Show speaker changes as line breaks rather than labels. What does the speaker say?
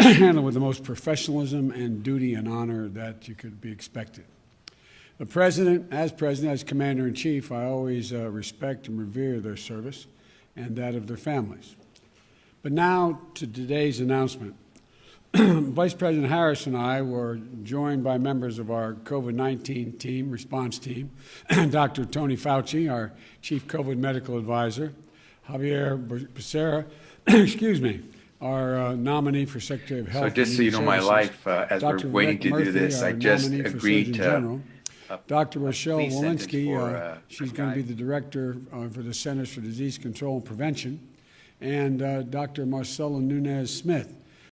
handled with the most professionalism and duty and honor that you could be expected. The President, as Commander-in-Chief, I always respect and revere their service and that of their families. But now to today's announcement. Vice President Harris and I were joined by members of our COVID-19 response team, Dr. Tony Fauci, our Chief COVID Medical Advisor, Javier Becerra, our nominee for Secretary of Health.
So just so you know my life, as
Dr.
we're waiting
Rick
to
Murphy,
do this, I
our
just
nominee for
agreed
Surgeon
to
General. Dr. Rochelle
plea sentence
Walensky,
for,
she's going to be the Director for the Centers for Disease Control and Prevention, and Dr. Marcelo Nunez Smith,